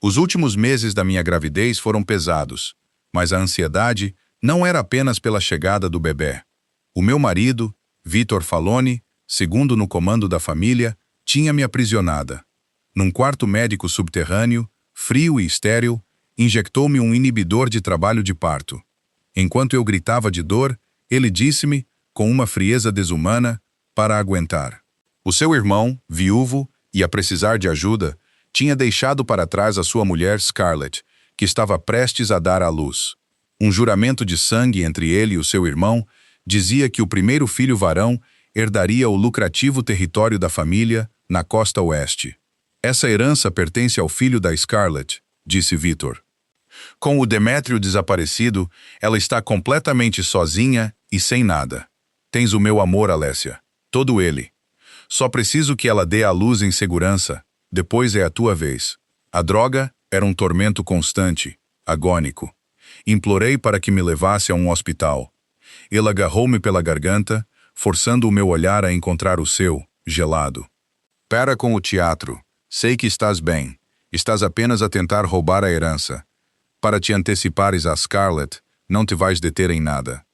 Os últimos meses da minha gravidez foram pesados, mas a ansiedade não era apenas pela chegada do bebê. O meu marido, Vitor Faloni, segundo no comando da família, tinha-me aprisionada. Num quarto médico subterrâneo, frio e estéril, injectou-me um inibidor de trabalho de parto. Enquanto eu gritava de dor, ele disse-me, com uma frieza desumana, para aguentar. O seu irmão, viúvo e a precisar de ajuda, tinha deixado para trás a sua mulher Scarlett, que estava prestes a dar à luz. Um juramento de sangue entre ele e o seu irmão dizia que o primeiro filho varão herdaria o lucrativo território da família na costa oeste. Essa herança pertence ao filho da Scarlett, disse Vitor. Com o Demétrio desaparecido, ela está completamente sozinha e sem nada. Tens o meu amor, Alessia. Todo ele. Só preciso que ela dê à luz em segurança. Depois é a tua vez. A droga era um tormento constante, agônico. Implorei para que me levasse a um hospital. Ele agarrou-me pela garganta, forçando o meu olhar a encontrar o seu, gelado. Para com o teatro. Sei que estás bem. Estás apenas a tentar roubar a herança. Para te antecipares a Scarlett, não te vais deter em nada.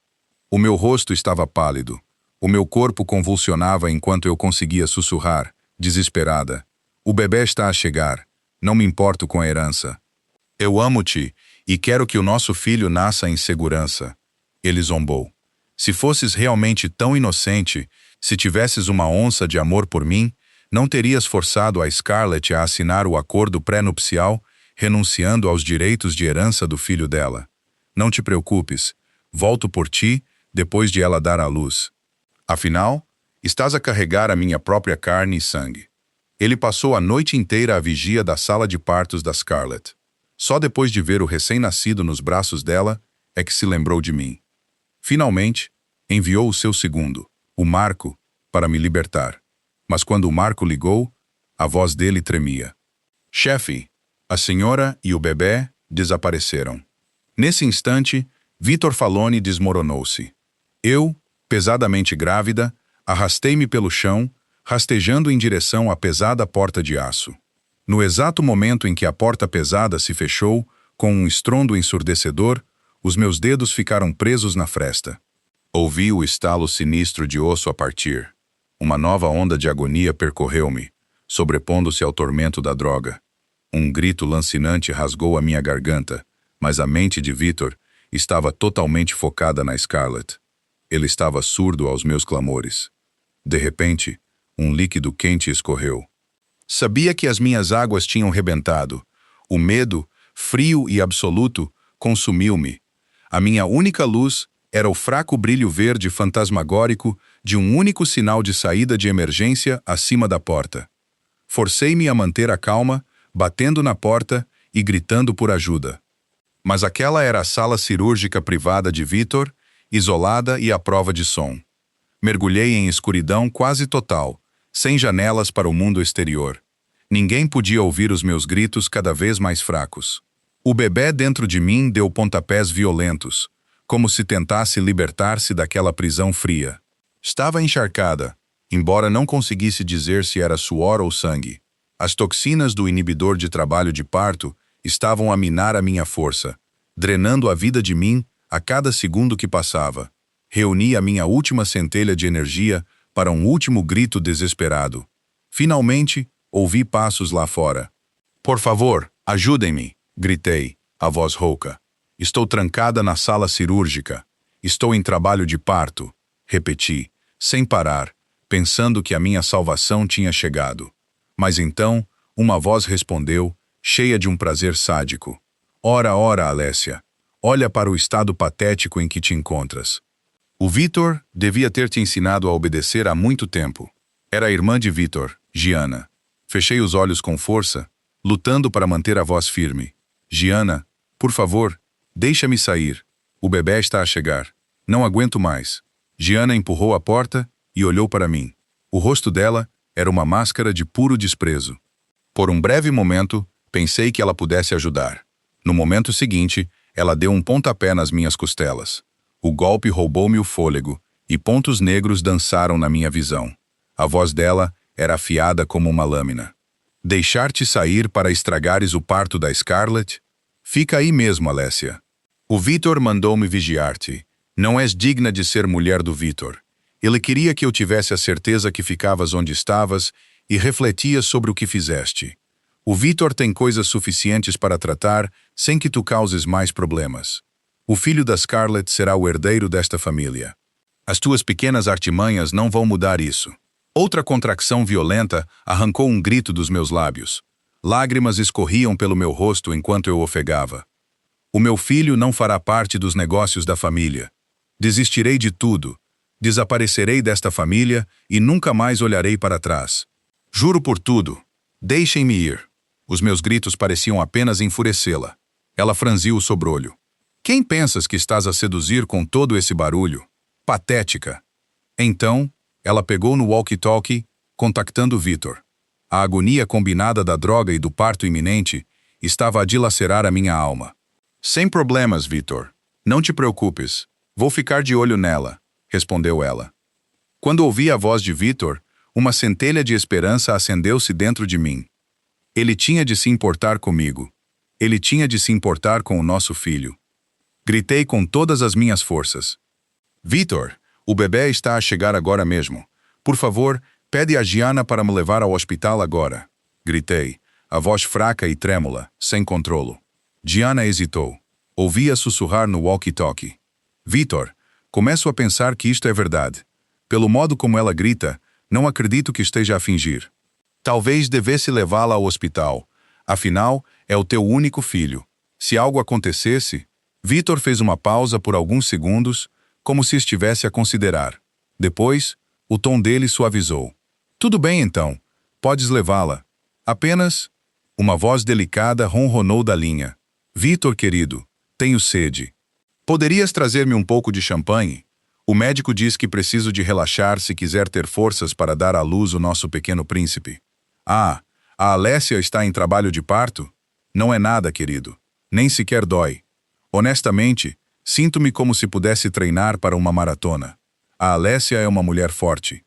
O meu rosto estava pálido. O meu corpo convulsionava enquanto eu conseguia sussurrar, desesperada. O bebê está a chegar. Não me importo com a herança. Eu amo-te e quero que o nosso filho nasça em segurança. Ele zombou. Se fosses realmente tão inocente, se tivesses uma onça de amor por mim, não terias forçado a Scarlett a assinar o acordo pré-nupcial, renunciando aos direitos de herança do filho dela. Não te preocupes. Volto por ti depois de ela dar à luz. Afinal, estás a carregar a minha própria carne e sangue. Ele passou a noite inteira à vigia da sala de partos da Scarlett. Só depois de ver o recém-nascido nos braços dela é que se lembrou de mim. Finalmente, enviou o seu segundo, o Marco, para me libertar. Mas quando o Marco ligou, a voz dele tremia. Chefe, a senhora e o bebê desapareceram. Nesse instante, Vitor Faloni desmoronou-se. Eu, pesadamente grávida, arrastei-me pelo chão, rastejando em direção à pesada porta de aço. No exato momento em que a porta pesada se fechou, com um estrondo ensurdecedor, os meus dedos ficaram presos na fresta. Ouvi o estalo sinistro de osso a partir. Uma nova onda de agonia percorreu-me, sobrepondo-se ao tormento da droga. Um grito lancinante rasgou a minha garganta, mas a mente de Vitor estava totalmente focada na Scarlett. Ele estava surdo aos meus clamores. De repente, um líquido quente escorreu. Sabia que as minhas águas tinham rebentado. O medo, frio e absoluto, consumiu-me. A minha única luz era o fraco brilho verde fantasmagórico de um único sinal de saída de emergência acima da porta. Forcei-me a manter a calma, batendo na porta e gritando por ajuda. Mas aquela era a sala cirúrgica privada de Vitor, isolada e à prova de som. Mergulhei em escuridão quase total, sem janelas para o mundo exterior. Ninguém podia ouvir os meus gritos cada vez mais fracos. O bebê dentro de mim deu pontapés violentos, como se tentasse libertar-se daquela prisão fria. Estava encharcada, embora não conseguisse dizer se era suor ou sangue. As toxinas do inibidor de trabalho de parto estavam a minar a minha força, drenando a vida de mim a cada segundo que passava. Reuni a minha última centelha de energia para um último grito desesperado. Finalmente, ouvi passos lá fora. Por favor, ajudem-me, gritei, a voz rouca. Estou trancada na sala cirúrgica. Estou em trabalho de parto, repeti, sem parar, pensando que a minha salvação tinha chegado. Mas então, uma voz respondeu, cheia de um prazer sádico. Ora, ora, Alessia, olha para o estado patético em que te encontras. O Vitor devia ter te ensinado a obedecer há muito tempo. Era a irmã de Vitor, Gianna. Fechei os olhos com força, lutando para manter a voz firme. Gianna, por favor, deixa-me sair. O bebê está a chegar. Não aguento mais. Gianna empurrou a porta e olhou para mim. O rosto dela era uma máscara de puro desprezo. Por um breve momento, pensei que ela pudesse ajudar. No momento seguinte, ela deu um pontapé nas minhas costelas. O golpe roubou-me o fôlego, e pontos negros dançaram na minha visão. A voz dela era afiada como uma lâmina. Deixar-te sair para estragares o parto da Scarlett? Fica aí mesmo, Alessia. O Vitor mandou-me vigiar-te. Não és digna de ser mulher do Vitor. Ele queria que eu tivesse a certeza que ficavas onde estavas e refletias sobre o que fizeste. O Vitor tem coisas suficientes para tratar sem que tu causes mais problemas. O filho da Scarlett será o herdeiro desta família. As tuas pequenas artimanhas não vão mudar isso. Outra contracção violenta arrancou um grito dos meus lábios. Lágrimas escorriam pelo meu rosto enquanto eu ofegava. O meu filho não fará parte dos negócios da família. Desistirei de tudo. Desaparecerei desta família e nunca mais olharei para trás. Juro por tudo. Deixem-me ir. Os meus gritos pareciam apenas enfurecê-la. Ela franziu o sobrolho. Quem pensas que estás a seduzir com todo esse barulho? Patética. Então, ela pegou no walkie-talkie, contactando Vitor. A agonia combinada da droga e do parto iminente estava a dilacerar a minha alma. Sem problemas, Vitor. Não te preocupes. Vou ficar de olho nela, respondeu ela. Quando ouvi a voz de Vitor, uma centelha de esperança acendeu-se dentro de mim. Ele tinha de se importar comigo. Ele tinha de se importar com o nosso filho. Gritei com todas as minhas forças. Vitor, o bebê está a chegar agora mesmo. Por favor, pede a Gianna para me levar ao hospital agora. Gritei, a voz fraca e trêmula, sem controlo. Gianna hesitou. Ouvia sussurrar no walkie-talkie. Vitor, começo a pensar que isto é verdade. Pelo modo como ela grita, não acredito que esteja a fingir. Talvez devesse levá-la ao hospital. Afinal, é o teu único filho. Se algo acontecesse... Vitor fez uma pausa por alguns segundos, como se estivesse a considerar. Depois, o tom dele suavizou. Tudo bem então, podes levá-la. Apenas... Uma voz delicada ronronou da linha. Vitor, querido, tenho sede. Poderias trazer-me um pouco de champanhe? O médico diz que preciso de relaxar se quiser ter forças para dar à luz o nosso pequeno príncipe. Ah, a Alessia está em trabalho de parto? Não é nada, querido. Nem sequer dói. Honestamente, sinto-me como se pudesse treinar para uma maratona. A Alessia é uma mulher forte.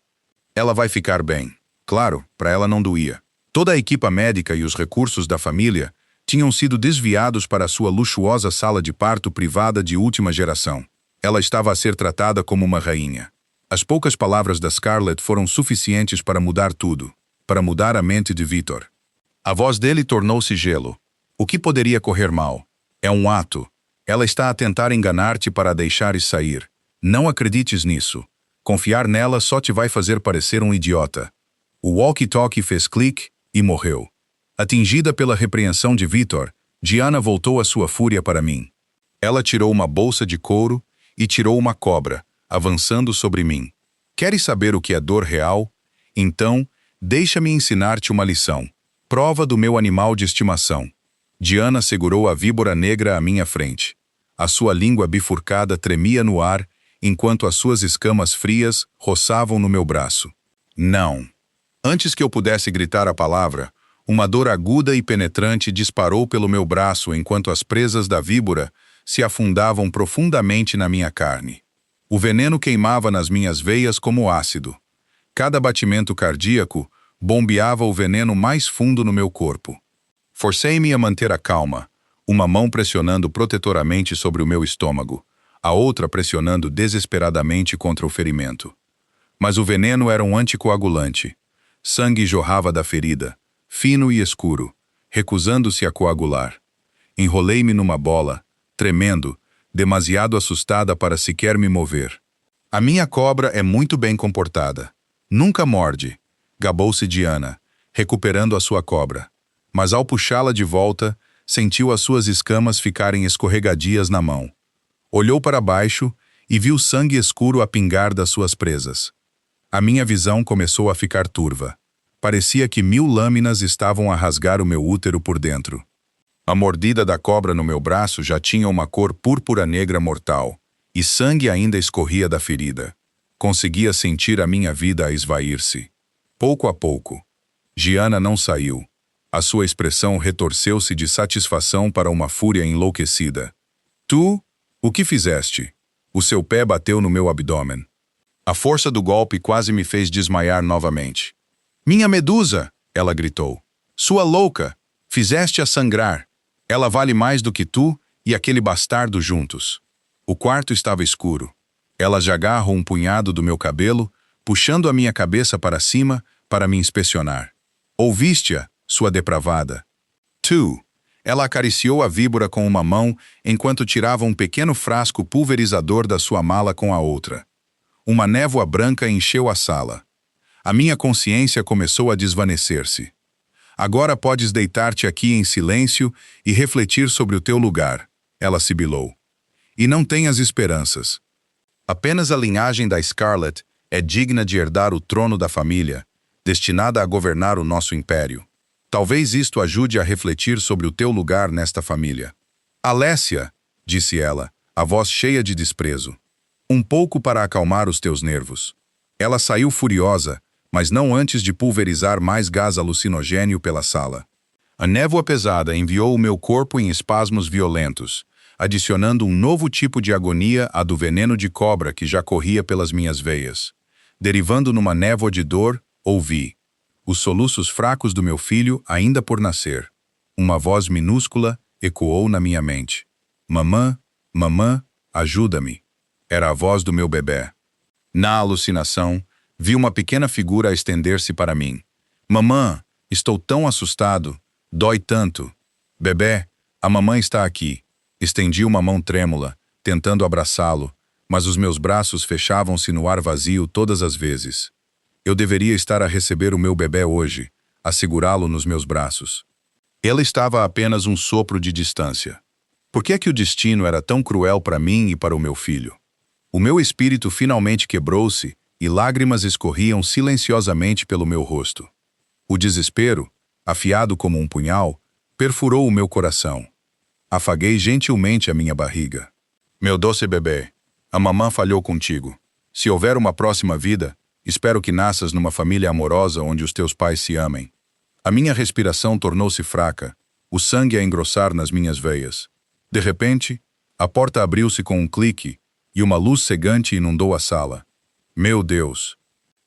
Ela vai ficar bem. Claro, para ela não doía. Toda a equipa médica e os recursos da família tinham sido desviados para sua luxuosa sala de parto privada de última geração. Ela estava a ser tratada como uma rainha. As poucas palavras da Scarlett foram suficientes para mudar tudo, para mudar a mente de Vitor. A voz dele tornou-se gelo. O que poderia correr mal? É um ato. Ela está a tentar enganar-te para a deixares sair. Não acredites nisso. Confiar nela só te vai fazer parecer um idiota. O walkie-talkie fez clique e morreu. Atingida pela repreensão de Vitor, Gianna voltou a sua fúria para mim. Ela tirou uma bolsa de couro e tirou uma cobra, avançando sobre mim. Queres saber o que é dor real? Então, deixa-me ensinar-te uma lição. Prova do meu animal de estimação. Gianna segurou a víbora negra à minha frente. A sua língua bifurcada tremia no ar, enquanto as suas escamas frias roçavam no meu braço. Não. Antes que eu pudesse gritar a palavra, uma dor aguda e penetrante disparou pelo meu braço enquanto as presas da víbora se afundavam profundamente na minha carne. O veneno queimava nas minhas veias como ácido. Cada batimento cardíaco bombeava o veneno mais fundo no meu corpo. Forcei-me a manter a calma, uma mão pressionando protetoramente sobre o meu estômago, a outra pressionando desesperadamente contra o ferimento. Mas o veneno era um anticoagulante. Sangue jorrava da ferida, fino e escuro, recusando-se a coagular. Enrolei-me numa bola, tremendo, demasiado assustada para sequer me mover. A minha cobra é muito bem comportada. Nunca morde, gabou-se Gianna, recuperando a sua cobra. Mas ao puxá-la de volta, sentiu as suas escamas ficarem escorregadias na mão. Olhou para baixo e viu sangue escuro a pingar das suas presas. A minha visão começou a ficar turva. Parecia que 1000 lâminas estavam a rasgar o meu útero por dentro. A mordida da cobra no meu braço já tinha uma cor púrpura negra mortal, e sangue ainda escorria da ferida. Conseguia sentir a minha vida a esvair-se. Pouco a pouco. Gianna não saiu. A sua expressão retorceu-se de satisfação para uma fúria enlouquecida. Tu? O que fizeste? O seu pé bateu no meu abdômen. A força do golpe quase me fez desmaiar novamente. Minha medusa! Ela gritou. Sua louca! Fizeste-a sangrar. Ela vale mais do que tu e aquele bastardo juntos. O quarto estava escuro. Elas agarram um punhado do meu cabelo, puxando a minha cabeça para cima para me inspecionar. Ouviste-a, sua depravada? Tu! Ela acariciou a víbora com uma mão enquanto tirava um pequeno frasco pulverizador da sua mala com a outra. Uma névoa branca encheu a sala. A minha consciência começou a desvanecer-se. Agora podes deitar-te aqui em silêncio e refletir sobre o teu lugar, ela sibilou. E não tenhas esperanças. Apenas a linhagem da Scarlet é digna de herdar o trono da família, destinada a governar o nosso império. Talvez isto ajude a refletir sobre o teu lugar nesta família. Alessia, disse ela, a voz cheia de desprezo. Um pouco para acalmar os teus nervos. Ela saiu furiosa, mas não antes de pulverizar mais gás alucinogênio pela sala. A névoa pesada enviou o meu corpo em espasmos violentos, adicionando um novo tipo de agonia à do veneno de cobra que já corria pelas minhas veias. Derivando numa névoa de dor, ouvi os soluços fracos do meu filho ainda por nascer. Uma voz minúscula ecoou na minha mente. Mamã, mamã, ajuda-me. Era a voz do meu bebê. Na alucinação, vi uma pequena figura a estender-se para mim. Mamã, estou tão assustado. Dói tanto. Bebê, a mamãe está aqui. Estendi uma mão trêmula, tentando abraçá-lo, mas os meus braços fechavam-se no ar vazio todas as vezes. Eu deveria estar a receber o meu bebê hoje, a segurá-lo nos meus braços. Ele estava a apenas um sopro de distância. Por que é que o destino era tão cruel para mim e para o meu filho? O meu espírito finalmente quebrou-se e lágrimas escorriam silenciosamente pelo meu rosto. O desespero, afiado como um punhal, perfurou o meu coração. Afaguei gentilmente a minha barriga. Meu doce bebê, a mamã falhou contigo. Se houver uma próxima vida, espero que nasças numa família amorosa onde os teus pais se amem. A minha respiração tornou-se fraca, o sangue a engrossar nas minhas veias. De repente, a porta abriu-se com um clique e uma luz cegante inundou a sala. Meu Deus!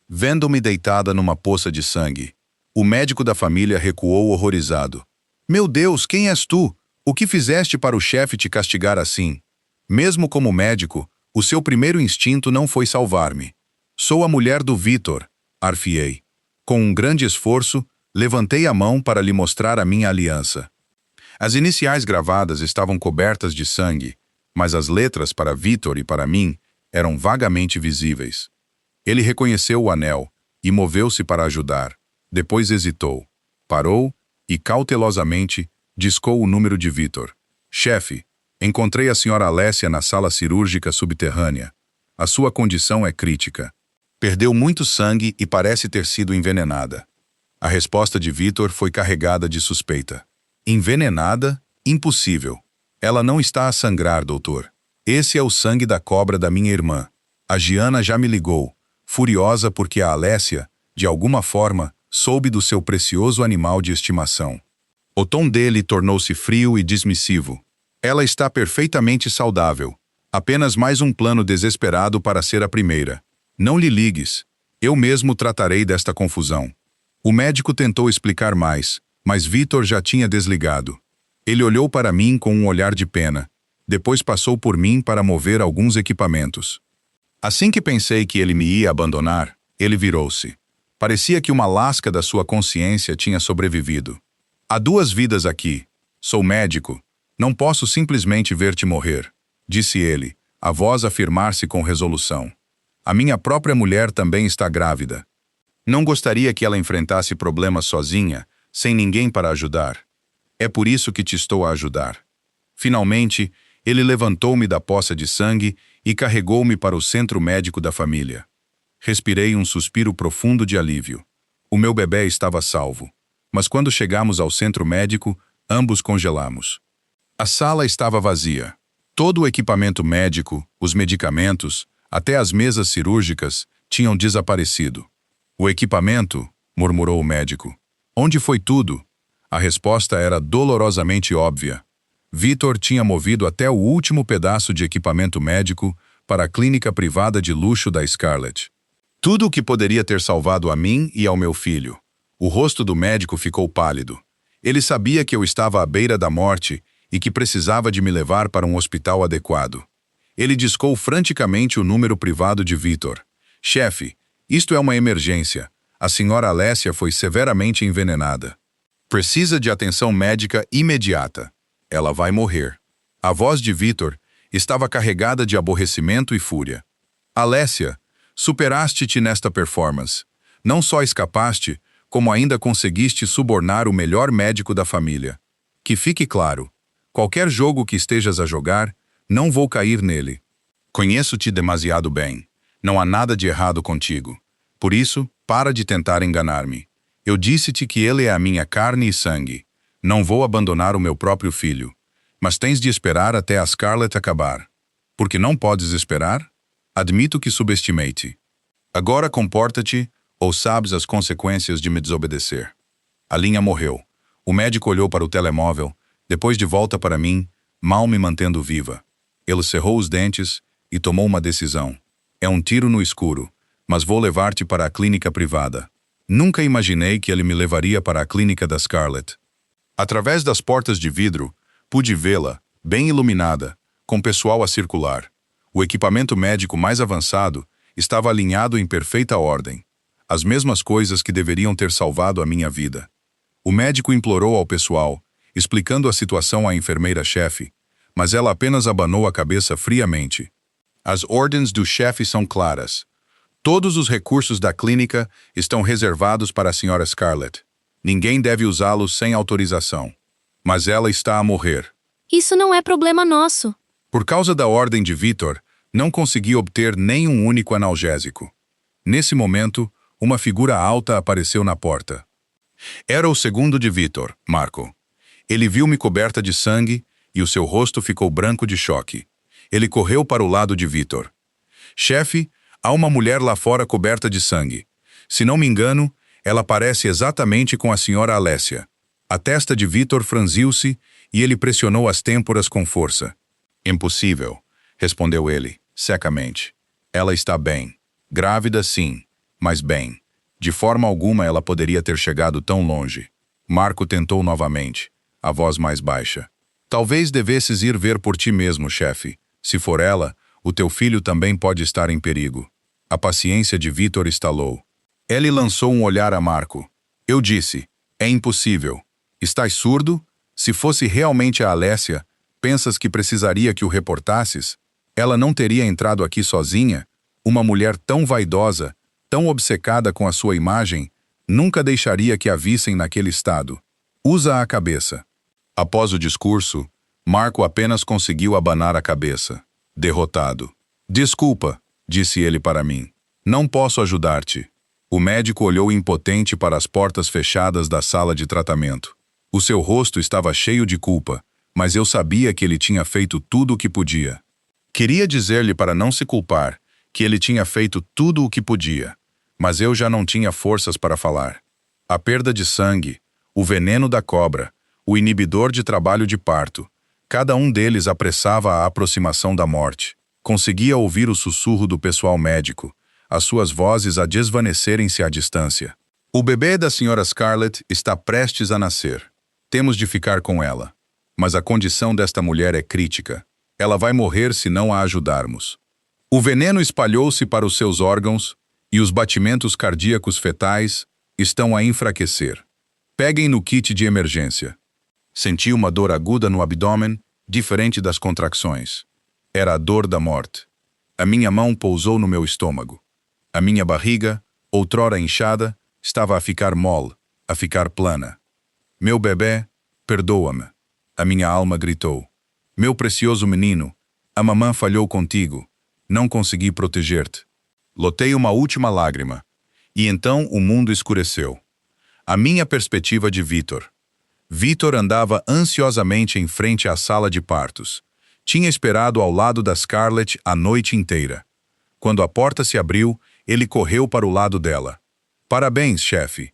Vendo-me deitada numa poça de sangue, o médico da família recuou horrorizado. Meu Deus, quem és tu? O que fizeste para o chefe te castigar assim? Mesmo como médico, o seu primeiro instinto não foi salvar-me. Sou a mulher do Vitor, arfiei. Com um grande esforço, levantei a mão para lhe mostrar a minha aliança. As iniciais gravadas estavam cobertas de sangue, mas as letras para Vitor e para mim eram vagamente visíveis. Ele reconheceu o anel e moveu-se para ajudar. Depois hesitou, parou e, cautelosamente, discou o número de Vitor. Chefe, encontrei a senhora Alessia na sala cirúrgica subterrânea. A sua condição é crítica. Perdeu muito sangue e parece ter sido envenenada. A resposta de Vitor foi carregada de suspeita. Envenenada? Impossível. Ela não está a sangrar, doutor. Esse é o sangue da cobra da minha irmã. A Giana já me ligou, furiosa porque a Alessia, de alguma forma, soube do seu precioso animal de estimação. O tom dele tornou-se frio e dismissivo. Ela está perfeitamente saudável. Apenas mais um plano desesperado para ser a primeira. Não lhe ligues. Eu mesmo tratarei desta confusão. O médico tentou explicar mais, mas Vitor já tinha desligado. Ele olhou para mim com um olhar de pena. Depois passou por mim para mover alguns equipamentos. Assim que pensei que ele me ia abandonar, ele virou-se. Parecia que uma lasca da sua consciência tinha sobrevivido. Há duas vidas aqui. Sou médico. Não posso simplesmente ver-te morrer, disse ele, a voz afirmar-se com resolução. A minha própria mulher também está grávida. Não gostaria que ela enfrentasse problemas sozinha, sem ninguém para ajudar. É por isso que te estou a ajudar. Finalmente, ele levantou-me da poça de sangue e carregou-me para o centro médico da família. Respirei um suspiro profundo de alívio. O meu bebê estava salvo. Mas quando chegamos ao centro médico, ambos congelamos. A sala estava vazia. Todo o equipamento médico, os medicamentos, até as mesas cirúrgicas, tinham desaparecido. O equipamento, murmurou o médico. Onde foi tudo? A resposta era dolorosamente óbvia. Vitor tinha movido até o último pedaço de equipamento médico para a clínica privada de luxo da Scarlet. Tudo o que poderia ter salvado a mim e ao meu filho. O rosto do médico ficou pálido. Ele sabia que eu estava à beira da morte e que precisava de me levar para um hospital adequado. Ele discou franticamente o número privado de Vitor. Chefe, isto é uma emergência. A senhora Alessia foi severamente envenenada. Precisa de atenção médica imediata. Ela vai morrer. A voz de Vitor estava carregada de aborrecimento e fúria. Alessia, superaste-te nesta performance. Não só escapaste, como ainda conseguiste subornar o melhor médico da família. Que fique claro, qualquer jogo que estejas a jogar, não vou cair nele. Conheço-te demasiado bem. Não há nada de errado contigo. Por isso, para de tentar enganar-me. Eu disse-te que ele é a minha carne e sangue. Não vou abandonar o meu próprio filho. Mas tens de esperar até a Scarlett acabar. Porque não podes esperar? Admito que subestimei-te. Agora comporta-te, ou sabes as consequências de me desobedecer. A linha morreu. O médico olhou para o telemóvel, depois de volta para mim, mal me mantendo viva. Ele cerrou os dentes e tomou uma decisão. É um tiro no escuro, mas vou levar-te para a clínica privada. Nunca imaginei que ele me levaria para a clínica da Scarlett. Através das portas de vidro, pude vê-la, bem iluminada, com pessoal a circular. O equipamento médico mais avançado estava alinhado em perfeita ordem. As mesmas coisas que deveriam ter salvado a minha vida. O médico implorou ao pessoal, explicando a situação à enfermeira-chefe, mas ela apenas abanou a cabeça friamente. As ordens do chefe são claras. Todos os recursos da clínica estão reservados para a senhora Scarlett. Ninguém deve usá-los sem autorização. Mas ela está a morrer. Isso não é problema nosso. Por causa da ordem de Vitor, não consegui obter nem um único analgésico. Nesse momento, uma figura alta apareceu na porta. Era o segundo de Vitor, Marco. Ele viu-me coberta de sangue e o seu rosto ficou branco de choque. Ele correu para o lado de Vitor. Chefe, há uma mulher lá fora coberta de sangue. Se não me engano, ela parece exatamente com a senhora Alessia. A testa de Vitor franziu-se e ele pressionou as têmporas com força. Impossível, respondeu ele, secamente. Ela está bem. Grávida, sim, mas bem. De forma alguma ela poderia ter chegado tão longe. Marco tentou novamente, a voz mais baixa. Talvez devesses ir ver por ti mesmo, chefe. Se for ela, o teu filho também pode estar em perigo. A paciência de Vitor estalou. Ele lançou um olhar a Marco. Eu disse, é impossível. Estás surdo? Se fosse realmente a Alessia, pensas que precisaria que o reportasses? Ela não teria entrado aqui sozinha? Uma mulher tão vaidosa, tão obcecada com a sua imagem, nunca deixaria que a vissem naquele estado. Usa a cabeça. Após o discurso, Marco apenas conseguiu abanar a cabeça. Derrotado. Desculpa, disse ele para mim. Não posso ajudar-te. O médico olhou impotente para as portas fechadas da sala de tratamento. O seu rosto estava cheio de culpa, mas eu sabia que ele tinha feito tudo o que podia. Queria dizer-lhe para não se culpar, que ele tinha feito tudo o que podia, mas eu já não tinha forças para falar. A perda de sangue, o veneno da cobra, o inibidor de trabalho de parto, cada um deles apressava a aproximação da morte. Conseguia ouvir o sussurro do pessoal médico, as suas vozes a desvanecerem-se à distância. O bebê da senhora Scarlett está prestes a nascer. Temos de ficar com ela. Mas a condição desta mulher é crítica. Ela vai morrer se não a ajudarmos. O veneno espalhou-se para os seus órgãos e os batimentos cardíacos fetais estão a enfraquecer. Peguem no kit de emergência. Senti uma dor aguda no abdômen, diferente das contracções. Era a dor da morte. A minha mão pousou no meu estômago. A minha barriga, outrora inchada, estava a ficar mole, a ficar plana. Meu bebê, perdoa-me. A minha alma gritou. Meu precioso menino, a mamã falhou contigo. Não consegui proteger-te. Lotei uma última lágrima. E então o mundo escureceu. A minha perspectiva de Vitor. Vitor andava ansiosamente em frente à sala de partos. Tinha esperado ao lado da Scarlett a noite inteira. Quando a porta se abriu, ele correu para o lado dela. Parabéns, chefe.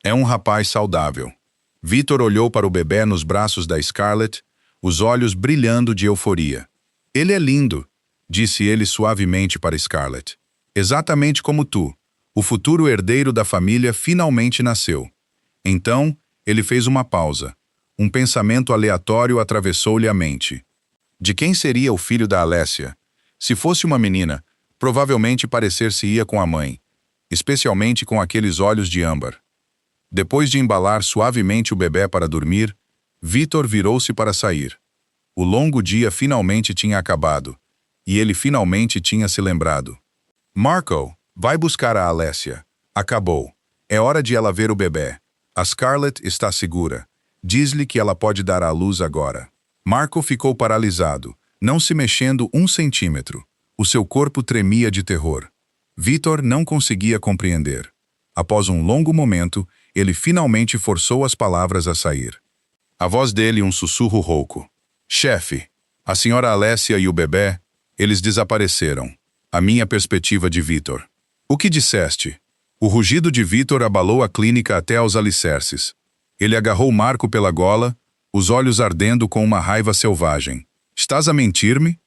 É um rapaz saudável. Vitor olhou para o bebê nos braços da Scarlett, os olhos brilhando de euforia. Ele é lindo, disse ele suavemente para Scarlett. Exatamente como tu. O futuro herdeiro da família finalmente nasceu. Então, ele fez uma pausa. Um pensamento aleatório atravessou-lhe a mente. De quem seria o filho da Alessia? Se fosse uma menina, provavelmente parecer-se-ia com a mãe, especialmente com aqueles olhos de âmbar. Depois de embalar suavemente o bebê para dormir, Vítor virou-se para sair. O longo dia finalmente tinha acabado, e ele finalmente tinha se lembrado. Marco, vai buscar a Alessia. Acabou. É hora de ela ver o bebê. A Scarlett está segura. Diz-lhe que ela pode dar à luz agora. Marco ficou paralisado, não se mexendo 1 centímetro. O seu corpo tremia de terror. Vítor não conseguia compreender. Após um longo momento, ele finalmente forçou as palavras a sair. A voz dele um sussurro rouco. Chefe, a senhora Alessia e o bebê, eles desapareceram. A minha perspectiva de Vítor. O que disseste? O rugido de Vítor abalou a clínica até aos alicerces. Ele agarrou Marco pela gola, os olhos ardendo com uma raiva selvagem. Estás a mentir-me?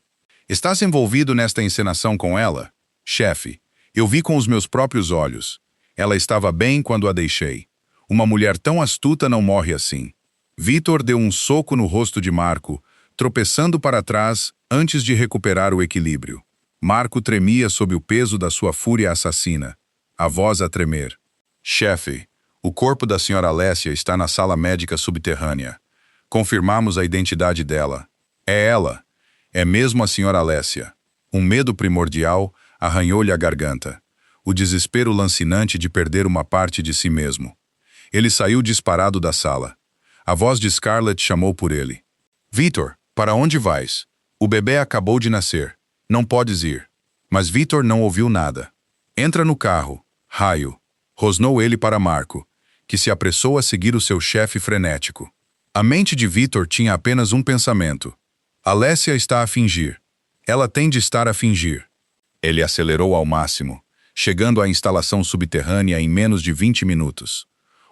Estás envolvido nesta encenação com ela? Chefe, eu vi com os meus próprios olhos. Ela estava bem quando a deixei. Uma mulher tão astuta não morre assim. Vítor deu um soco no rosto de Marco, tropeçando para trás antes de recuperar o equilíbrio. Marco tremia sob o peso da sua fúria assassina, a voz a tremer. Chefe, o corpo da senhora Alessia está na sala médica subterrânea. Confirmamos a identidade dela. É ela. É mesmo a senhora Alessia. Um medo primordial arranhou-lhe a garganta. O desespero lancinante de perder uma parte de si mesmo. Ele saiu disparado da sala. A voz de Scarlett chamou por ele. Vítor, para onde vais? O bebê acabou de nascer. Não podes ir. Mas Vítor não ouviu nada. Entra no carro. Raio. Rosnou ele para Marco, que se apressou a seguir o seu chefe frenético. A mente de Vítor tinha apenas um pensamento. Alessia está a fingir. Ela tem de estar a fingir. Ele acelerou ao máximo, chegando à instalação subterrânea em menos de 20 minutos.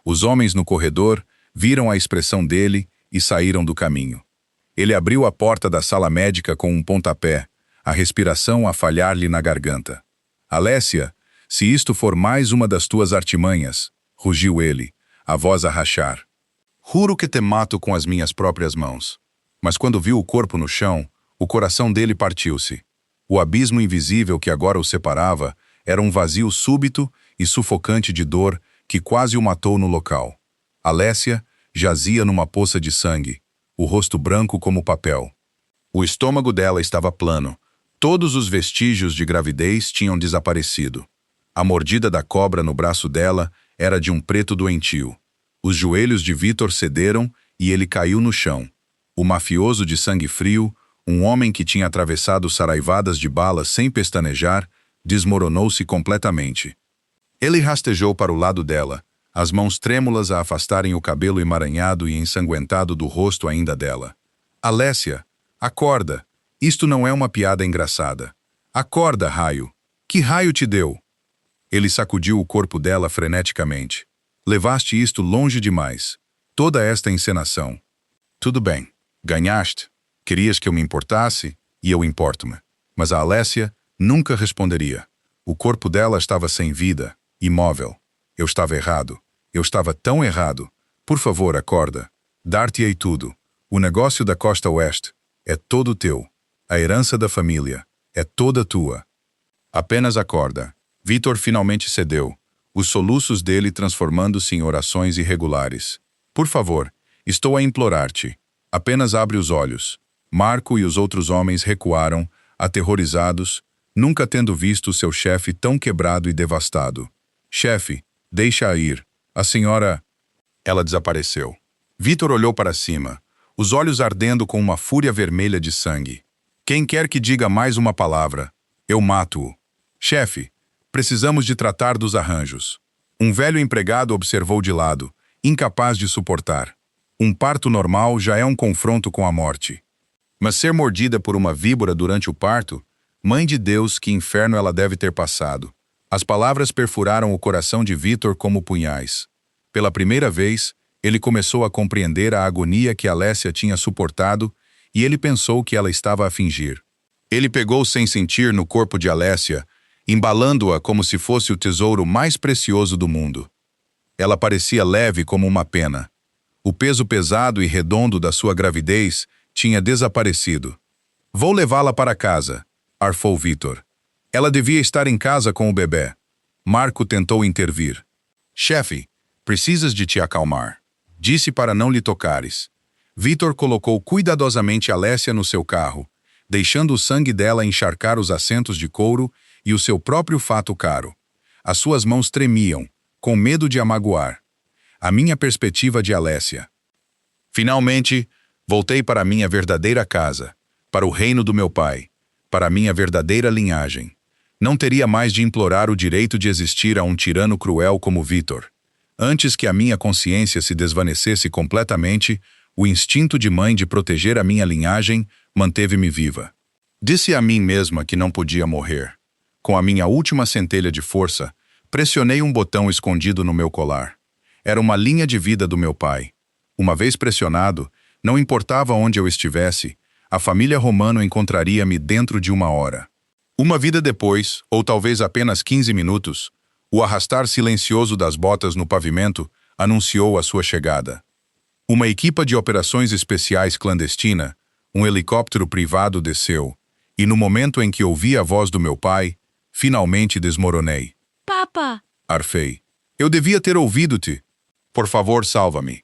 Os homens no corredor viram a expressão dele e saíram do caminho. Ele abriu a porta da sala médica com um pontapé, a respiração a falhar-lhe na garganta. Alessia, se isto for mais uma das tuas artimanhas, rugiu ele, a voz a rachar. Juro que te mato com as minhas próprias mãos. Mas quando viu o corpo no chão, o coração dele partiu-se. O abismo invisível que agora o separava era um vazio súbito e sufocante de dor que quase o matou no local. Alessia jazia numa poça de sangue, o rosto branco como papel. O estômago dela estava plano. Todos os vestígios de gravidez tinham desaparecido. A mordida da cobra no braço dela era de um preto doentio. Os joelhos de Vítor cederam e ele caiu no chão. O mafioso de sangue frio, um homem que tinha atravessado saraivadas de balas sem pestanejar, desmoronou-se completamente. Ele rastejou para o lado dela, as mãos trêmulas a afastarem o cabelo emaranhado e ensanguentado do rosto ainda dela. Alessia, acorda! Isto não é uma piada engraçada. Acorda, raio! Que raio te deu? Ele sacudiu o corpo dela freneticamente. Levaste isto longe demais. Toda esta encenação. Tudo bem. Ganhaste. Querias que eu me importasse, e eu importo-me. Mas a Alessia nunca responderia. O corpo dela estava sem vida, imóvel. Eu estava errado. Eu estava tão errado. Por favor, acorda. Dar-te-ei tudo. O negócio da costa oeste é todo teu. A herança da família é toda tua. Apenas acorda. Vítor finalmente cedeu, os soluços dele transformando-se em orações irregulares. Por favor, estou a implorar-te. Apenas abre os olhos. Marco e os outros homens recuaram, aterrorizados, nunca tendo visto seu chefe tão quebrado e devastado. Chefe, deixa-a ir. A senhora... Ela desapareceu. Vítor olhou para cima, os olhos ardendo com uma fúria vermelha de sangue. Quem quer que diga mais uma palavra, eu mato-o. Chefe, precisamos de tratar dos arranjos. Um velho empregado observou de lado, incapaz de suportar. Um parto normal já é um confronto com a morte. Mas ser mordida por uma víbora durante o parto? Mãe de Deus, que inferno ela deve ter passado. As palavras perfuraram o coração de Vítor como punhais. Pela primeira vez, ele começou a compreender a agonia que Alessia tinha suportado e ele pensou que ela estava a fingir. Ele pegou sem sentir no corpo de Alessia, embalando-a como se fosse o tesouro mais precioso do mundo. Ela parecia leve como uma pena. O peso pesado e redondo da sua gravidez tinha desaparecido. Vou levá-la para casa, arfou Vítor. Ela devia estar em casa com o bebê. Marco tentou intervir. Chefe, precisas de te acalmar. Disse para não lhe tocares. Vítor colocou cuidadosamente Alessia no seu carro, deixando o sangue dela encharcar os assentos de couro e o seu próprio fato caro. As suas mãos tremiam, com medo de a magoar. A minha perspectiva de Alessia. Finalmente, voltei para a minha verdadeira casa, para o reino do meu pai, para a minha verdadeira linhagem. Não teria mais de implorar o direito de existir a um tirano cruel como Vítor. Antes que a minha consciência se desvanecesse completamente, o instinto de mãe de proteger a minha linhagem manteve-me viva. Disse a mim mesma que não podia morrer. Com a minha última centelha de força, pressionei um botão escondido no meu colar. Era uma linha de vida do meu pai. Uma vez pressionado, não importava onde eu estivesse, a família Romano encontraria-me dentro de 1 hora. Uma vida depois, ou talvez apenas 15 minutos, o arrastar silencioso das botas no pavimento anunciou a sua chegada. Uma equipa de operações especiais clandestina, um helicóptero privado desceu, e no momento em que ouvi a voz do meu pai, finalmente desmoronei. Papa! Arfei. Eu devia ter ouvido-te. Por favor, salva-me.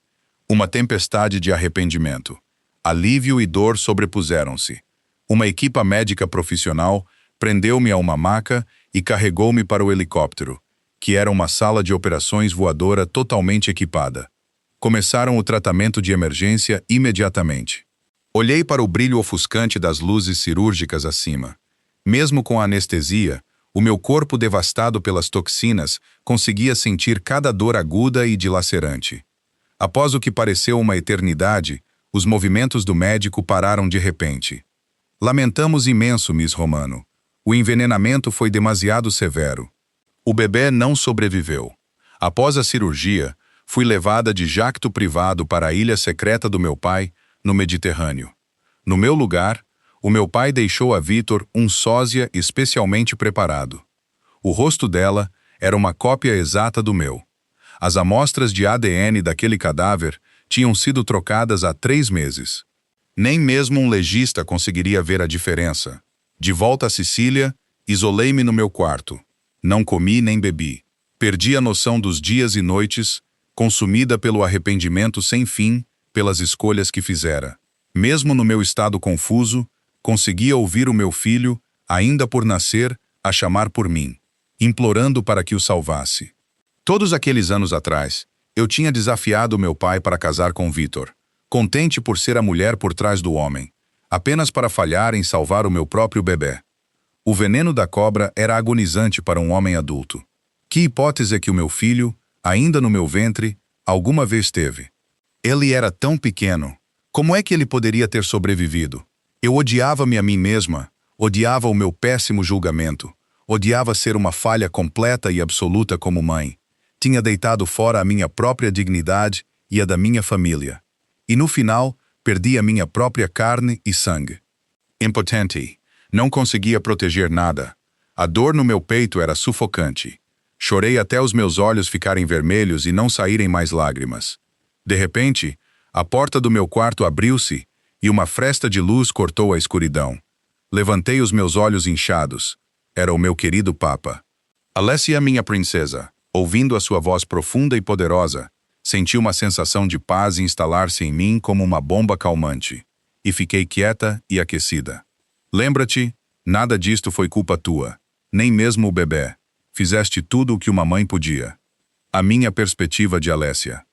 Uma tempestade de arrependimento. Alívio e dor sobrepuseram-se. Uma equipa médica profissional prendeu-me a uma maca e carregou-me para o helicóptero, que era uma sala de operações voadora totalmente equipada. Começaram o tratamento de emergência imediatamente. Olhei para o brilho ofuscante das luzes cirúrgicas acima. Mesmo com a anestesia, o meu corpo devastado pelas toxinas conseguia sentir cada dor aguda e dilacerante. Após o que pareceu uma eternidade, os movimentos do médico pararam de repente. Lamentamos imenso, Miss Romano. O envenenamento foi demasiado severo. O bebê não sobreviveu. Após a cirurgia, fui levada de jacto privado para a ilha secreta do meu pai, no Mediterrâneo. No meu lugar, o meu pai deixou a Vítor um sósia especialmente preparado. O rosto dela era uma cópia exata do meu. As amostras de ADN daquele cadáver tinham sido trocadas há 3 meses. Nem mesmo um legista conseguiria ver a diferença. De volta a Sicília, isolei-me no meu quarto. Não comi nem bebi. Perdi a noção dos dias e noites, consumida pelo arrependimento sem fim pelas escolhas que fizera. Mesmo no meu estado confuso, conseguia ouvir o meu filho, ainda por nascer, a chamar por mim, implorando para que o salvasse. Todos aqueles anos atrás, eu tinha desafiado meu pai para casar com Vítor, contente por ser a mulher por trás do homem, apenas para falhar em salvar o meu próprio bebê. O veneno da cobra era agonizante para um homem adulto. Que hipótese é que o meu filho, ainda no meu ventre, alguma vez teve? Ele era tão pequeno. Como é que ele poderia ter sobrevivido? Eu odiava-me a mim mesma, odiava o meu péssimo julgamento, odiava ser uma falha completa e absoluta como mãe. Tinha deitado fora a minha própria dignidade e a da minha família. E no final, perdi a minha própria carne e sangue. Impotente. Não conseguia proteger nada. A dor no meu peito era sufocante. Chorei até os meus olhos ficarem vermelhos e não saírem mais lágrimas. De repente, a porta do meu quarto abriu-se e uma fresta de luz cortou a escuridão. Levantei os meus olhos inchados. Era o meu querido Papa. Alessia, minha princesa, ouvindo a sua voz profunda e poderosa, senti uma sensação de paz instalar-se em mim como uma bomba calmante. E fiquei quieta e aquecida. Lembra-te, nada disto foi culpa tua, nem mesmo o bebê. Fizeste tudo o que uma mãe podia. A minha perspectiva de Alessia.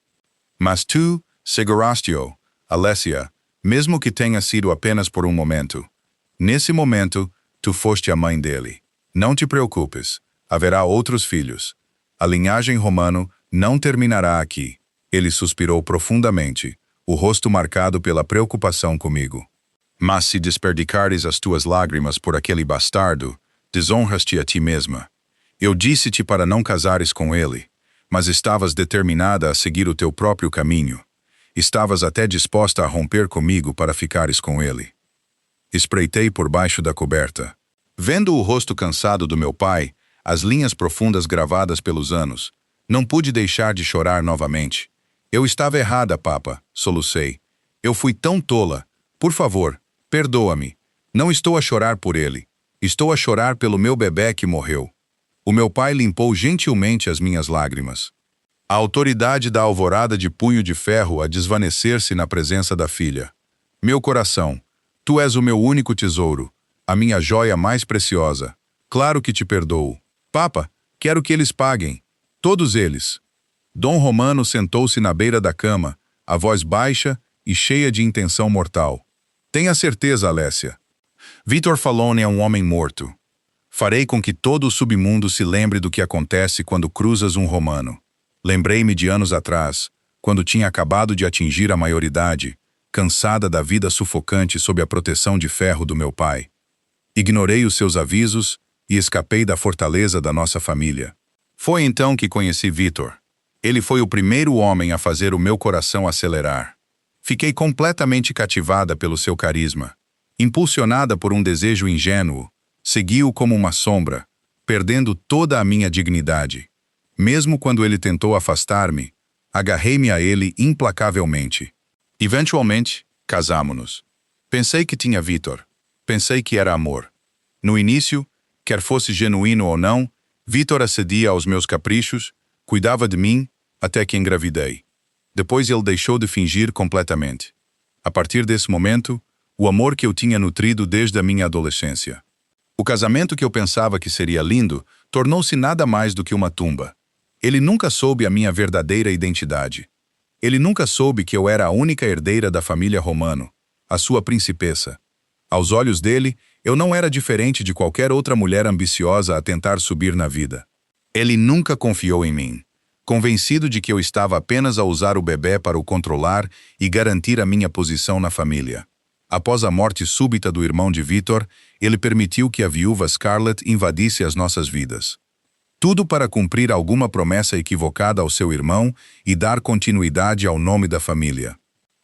Mas tu, seguraste-o, Alessia, mesmo que tenha sido apenas por um momento. Nesse momento, tu foste a mãe dele. Não te preocupes, haverá outros filhos. A linhagem Romano não terminará aqui. Ele suspirou profundamente, o rosto marcado pela preocupação comigo. Mas se desperdicares as tuas lágrimas por aquele bastardo, desonras-te a ti mesma. Eu disse-te para não casares com ele, mas estavas determinada a seguir o teu próprio caminho. Estavas até disposta a romper comigo para ficares com ele. Espreitei por baixo da coberta. Vendo o rosto cansado do meu pai, as linhas profundas gravadas pelos anos, Não pude deixar de chorar novamente. Eu estava errada, papa, solucei. Eu fui tão tola. Por favor, perdoa-me. Não estou a chorar por ele. Estou a chorar pelo meu bebê que morreu. O meu pai limpou gentilmente as minhas lágrimas. A autoridade da alvorada de punho de ferro a desvanecer-se na presença da filha. Meu coração, tu és o meu único tesouro, a minha joia mais preciosa. Claro que te perdoo. Papa, quero que eles paguem. Todos eles. Dom Romano sentou-se na beira da cama, a voz baixa e cheia de intenção mortal. Tenha certeza, Alessia. Vitor Faloni é um homem morto. Farei com que todo o submundo se lembre do que acontece quando cruzas um romano. Lembrei-me de anos atrás, quando tinha acabado de atingir a maioridade, cansada da vida sufocante sob a proteção de ferro do meu pai. Ignorei os seus avisos e escapei da fortaleza da nossa família. Foi então que conheci Vitor. Ele foi o primeiro homem a fazer o meu coração acelerar. Fiquei completamente cativada pelo seu carisma. Impulsionada por um desejo ingênuo, segui-o como uma sombra, perdendo toda a minha dignidade. Mesmo quando ele tentou afastar-me, agarrei-me a ele implacavelmente. Eventualmente, casámo-nos. Pensei que tinha Vitor. Pensei que era amor. No início, quer fosse genuíno ou não, Vitor acedia aos meus caprichos, cuidava de mim, até que engravidei. Depois ele deixou de fingir completamente. A partir desse momento, o amor que eu tinha nutrido desde a minha adolescência. O casamento que eu pensava que seria lindo tornou-se nada mais do que uma tumba. Ele nunca soube a minha verdadeira identidade. Ele nunca soube que eu era a única herdeira da família Romano, a sua principessa. Aos olhos dele, eu não era diferente de qualquer outra mulher ambiciosa a tentar subir na vida. Ele nunca confiou em mim, convencido de que eu estava apenas a usar o bebê para o controlar e garantir a minha posição na família. Após a morte súbita do irmão de Vitor, ele permitiu que a viúva Scarlett invadisse as nossas vidas. Tudo para cumprir alguma promessa equivocada ao seu irmão e dar continuidade ao nome da família.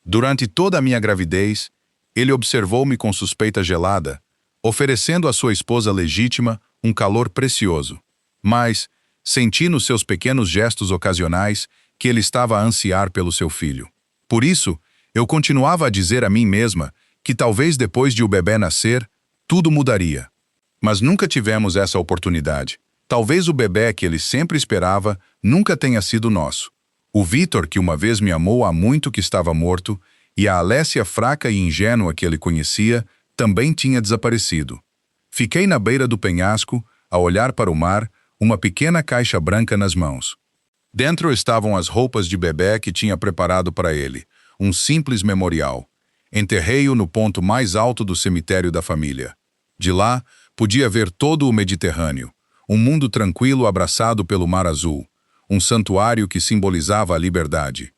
Durante toda a minha gravidez, ele observou-me com suspeita gelada, oferecendo à sua esposa legítima um calor precioso. Mas senti nos seus pequenos gestos ocasionais que ele estava a ansiar pelo seu filho. Por isso, eu continuava a dizer a mim mesma que talvez depois de o bebê nascer, tudo mudaria. Mas nunca tivemos essa oportunidade. Talvez o bebê que ele sempre esperava nunca tenha sido nosso. O Vitor, que uma vez me amou há muito que estava morto, e a Alessia fraca e ingênua que ele conhecia, também tinha desaparecido. Fiquei na beira do penhasco, a olhar para o mar, uma pequena caixa branca nas mãos. Dentro estavam as roupas de bebê que tinha preparado para ele, um simples memorial. Enterrei-o no ponto mais alto do cemitério da família. De lá, podia ver todo o Mediterrâneo, um mundo tranquilo abraçado pelo mar azul, um santuário que simbolizava a liberdade.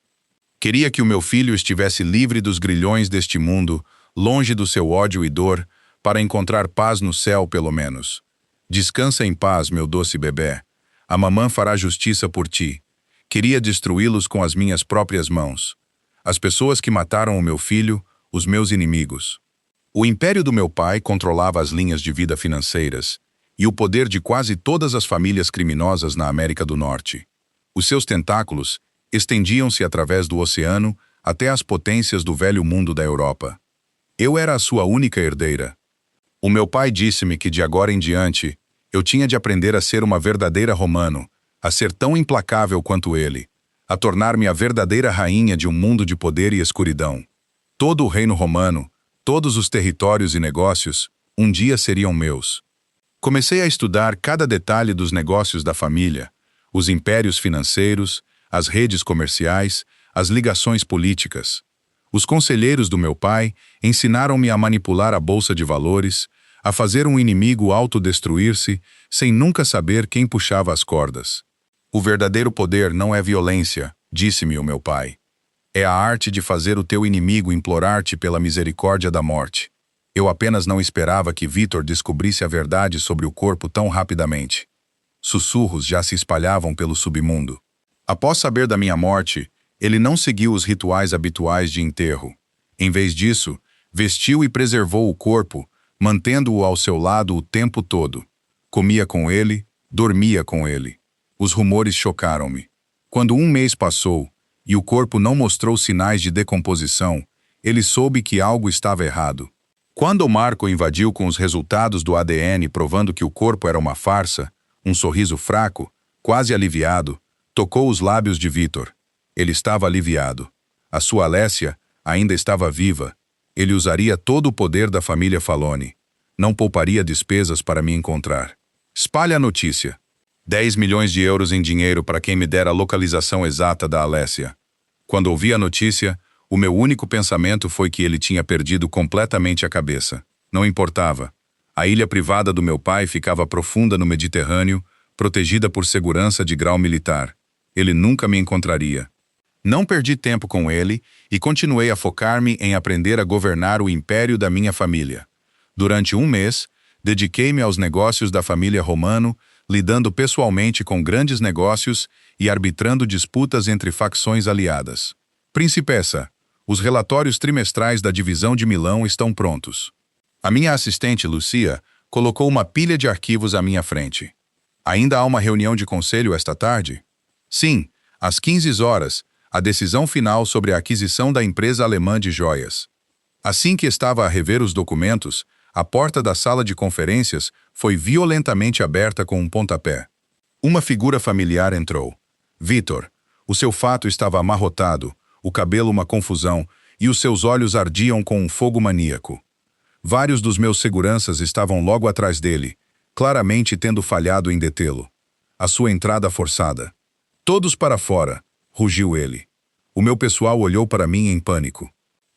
Queria que o meu filho estivesse livre dos grilhões deste mundo, longe do seu ódio e dor, para encontrar paz no céu, pelo menos. Descansa em paz, meu doce bebê. A mamã fará justiça por ti. Queria destruí-los com as minhas próprias mãos. As pessoas que mataram o meu filho, os meus inimigos. O império do meu pai controlava as linhas de vida financeiras e o poder de quase todas as famílias criminosas na América do Norte. Os seus tentáculos estendiam-se através do oceano até as potências do velho mundo da Europa. Eu era a sua única herdeira. O meu pai disse-me que de agora em diante eu tinha de aprender a ser uma verdadeira romano, a ser tão implacável quanto ele, a tornar-me a verdadeira rainha de um mundo de poder e escuridão. Todo o reino romano, todos os territórios e negócios, um dia seriam meus. Comecei a estudar cada detalhe dos negócios da família, os impérios financeiros, as redes comerciais, as ligações políticas. Os conselheiros do meu pai ensinaram-me a manipular a bolsa de valores, a fazer um inimigo autodestruir-se, sem nunca saber quem puxava as cordas. O verdadeiro poder não é violência, disse-me o meu pai. É a arte de fazer o teu inimigo implorar-te pela misericórdia da morte. Eu apenas não esperava que Vitor descobrisse a verdade sobre o corpo tão rapidamente. Sussurros já se espalhavam pelo submundo. Após saber da minha morte, ele não seguiu os rituais habituais de enterro. Em vez disso, vestiu e preservou o corpo, mantendo-o ao seu lado o tempo todo. Comia com ele, dormia com ele. Os rumores chocaram-me. Quando um mês passou e o corpo não mostrou sinais de decomposição, ele soube que algo estava errado. Quando Marco invadiu com os resultados do ADN provando que o corpo era uma farsa, um sorriso fraco, quase aliviado, tocou os lábios de Vítor. Ele estava aliviado. A sua Alessia ainda estava viva. Ele usaria todo o poder da família Faloni. Não pouparia despesas para me encontrar. Espalhe a notícia. 10 milhões de euros em dinheiro para quem me der a localização exata da Alessia. Quando ouvi a notícia, o meu único pensamento foi que ele tinha perdido completamente a cabeça. Não importava. A ilha privada do meu pai ficava profunda no Mediterrâneo, protegida por segurança de grau militar. Ele nunca me encontraria. Não perdi tempo com ele e continuei a focar-me em aprender a governar o império da minha família. Durante um mês, dediquei-me aos negócios da família Romano, lidando pessoalmente com grandes negócios e arbitrando disputas entre facções aliadas. Principessa, os relatórios trimestrais da divisão de Milão estão prontos. A minha assistente, Lucia, colocou uma pilha de arquivos à minha frente. Ainda há uma reunião de conselho esta tarde? Sim, às 15 horas, a decisão final sobre a aquisição da empresa alemã de joias. Assim que estava a rever os documentos, a porta da sala de conferências foi violentamente aberta com um pontapé. Uma figura familiar entrou. Vítor. O seu fato estava amarrotado, o cabelo uma confusão, e os seus olhos ardiam com um fogo maníaco. Vários dos meus seguranças estavam logo atrás dele, claramente tendo falhado em detê-lo. A sua entrada forçada. Todos para fora, rugiu ele. O meu pessoal olhou para mim em pânico.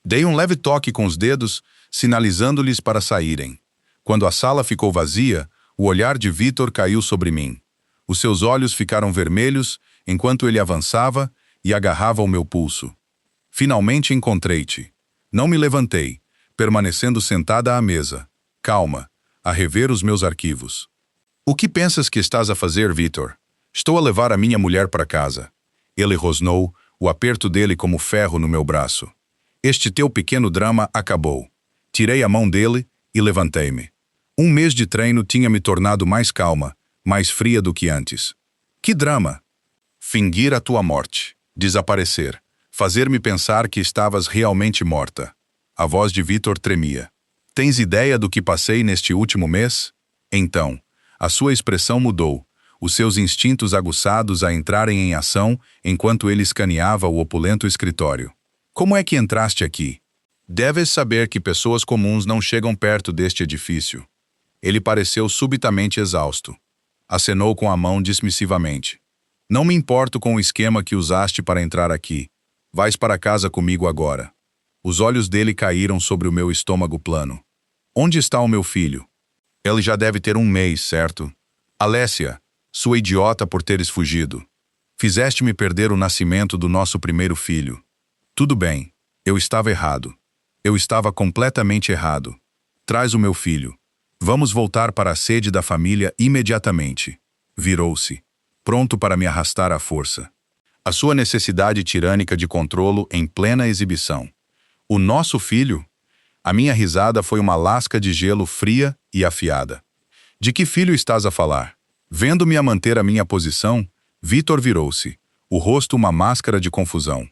Dei um leve toque com os dedos, sinalizando-lhes para saírem. Quando a sala ficou vazia, o olhar de Vítor caiu sobre mim. Os seus olhos ficaram vermelhos enquanto ele avançava e agarrava o meu pulso. Finalmente encontrei-te. Não me levantei, permanecendo sentada à mesa, calma, a rever os meus arquivos. O que pensas que estás a fazer, Vítor? Estou a levar a minha mulher para casa. Ele rosnou, o aperto dele como ferro no meu braço. Este teu pequeno drama acabou. Tirei a mão dele e levantei-me. Um mês de treino tinha me tornado mais calma, mais fria do que antes. Que drama! Fingir a tua morte, desaparecer, fazer-me pensar que estavas realmente morta. A voz de Vítor tremia. Tens ideia do que passei neste último mês? Então, a sua expressão mudou, os seus instintos aguçados a entrarem em ação enquanto ele escaneava o opulento escritório. Como é que entraste aqui? Deves saber que pessoas comuns não chegam perto deste edifício. Ele pareceu subitamente exausto. Acenou com a mão dismissivamente. Não me importo com o esquema que usaste para entrar aqui. Vais para casa comigo agora. Os olhos dele caíram sobre o meu estômago plano. Onde está o meu filho? Ele já deve ter um mês, certo? Alessia, sua idiota por teres fugido. Fizeste-me perder o nascimento do nosso primeiro filho. Tudo bem, eu estava errado. Eu estava completamente errado. Traz o meu filho. Vamos voltar para a sede da família imediatamente. Virou-se, pronto para me arrastar à força. A sua necessidade tirânica de controlo em plena exibição. O nosso filho? A minha risada foi uma lasca de gelo fria e afiada. De que filho estás a falar? Vendo-me a manter a minha posição, Vítor virou-se, o rosto uma máscara de confusão.